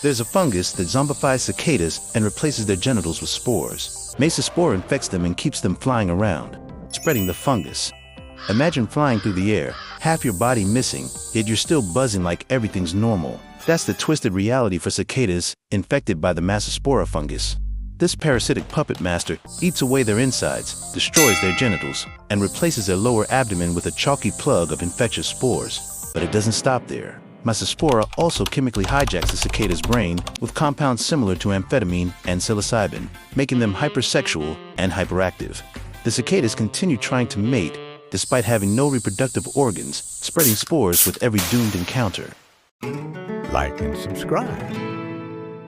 There's a fungus that zombifies cicadas and replaces their genitals with spores. Massospora infects them and keeps them flying around, spreading the fungus. Imagine flying through the air, half your body missing, yet you're still buzzing like everything's normal. That's the twisted reality for cicadas infected by the Massospora fungus. This parasitic puppet master eats away their insides, destroys their genitals, and replaces their lower abdomen with a chalky plug of infectious spores. But it doesn't stop there. Massospora also chemically hijacks the cicada's brain with compounds similar to amphetamine and psilocybin, making them hypersexual and hyperactive. The cicadas continue trying to mate, despite having no reproductive organs, spreading spores with every doomed encounter. Like and subscribe.